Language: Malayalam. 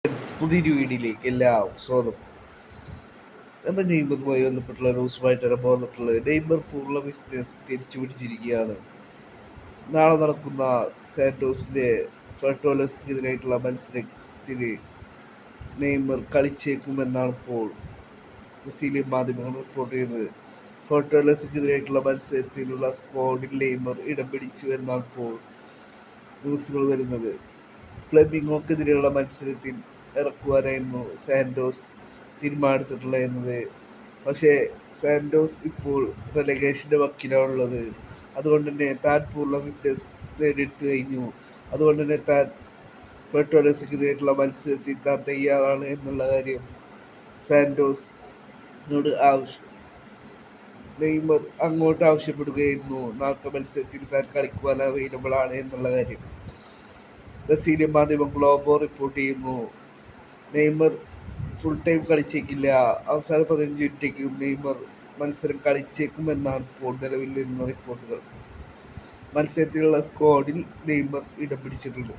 പുതിയൊരു വീഡിയോയിലേക്ക് എല്ലാവർക്കും സ്വാഗതം. നമ്മൾ നെയ്മറുമായി ബന്ധപ്പെട്ടുള്ള ന്യൂസുമായിട്ടാണ് പോന്നിട്ടുള്ളത്. നെയ്മർ പൂർണ്ണ ബിസിനസ് തിരിച്ചു പിടിച്ചിരിക്കുകയാണ്. നാളെ നടക്കുന്ന സാന്റോസിന്റെ ഫെർട്ടോലസിനെതിരായിട്ടുള്ള മത്സരത്തിന് നെയ്മർ കളിച്ചേക്കുമെന്നാണ് ഇപ്പോൾ ബ്രസീലിയൻ മാധ്യമങ്ങൾ റിപ്പോർട്ട് ചെയ്യുന്നത്. ഫെർട്ടോലസിനെതിരായിട്ടുള്ള മത്സരത്തിനുള്ള സ്ക്വാഡിൽ നെയ്മർ ഇടം പിടിച്ചു എന്നാണ് ഇപ്പോൾ ന്യൂസുകൾ വരുന്നത്. ഫ്ലെമിംഗോക്കെതിരെയുള്ള മത്സരത്തിൽ ഇറക്കുവാനായിരുന്നു സാന്റോസ് തീരുമാനമെടുത്തിട്ടുള്ളത്. പക്ഷേ സാന്റോസ് ഇപ്പോൾ റെലഗേഷൻ്റെ വക്കിലാണുള്ളത്. അതുകൊണ്ട് തന്നെ താൻ പൂർണ്ണ ഫിറ്റ്നസ് നേടിയെടുത്തു കഴിഞ്ഞു. അതുകൊണ്ട് തന്നെ താൻ ഫെർട്ടോലസിനെതിരായിട്ടുള്ള മത്സരത്തിൽ താൻ തയ്യാറാണ് എന്നുള്ള കാര്യം സാന്റോസിനോട് നെയ്മർ അങ്ങോട്ട് ആവശ്യപ്പെടുകയായിരുന്നു. നാളത്തെ മത്സരത്തിൽ താൻ കളിക്കുവാൻ അവൈലബിൾ ആണ് എന്നുള്ള കാര്യം ബ്രസീലിയൻ മാധ്യമം ഗ്ലോബോ റിപ്പോർട്ട് ചെയ്യുന്നു. നെയ്മർ ഫുൾ ടൈം കളിച്ചേക്കില്ല, അവസാന 15 മിനിറ്റേക്കും നെയ്മർ മത്സരം കളിച്ചേക്കുമെന്നാണ് ഇപ്പോൾ നിലവിൽ വരുന്ന റിപ്പോർട്ടുകൾ. മത്സരത്തിലുള്ള സ്ക്വാഡിൽ നെയ്മർ ഇടം പിടിച്ചിട്ടുണ്ട്.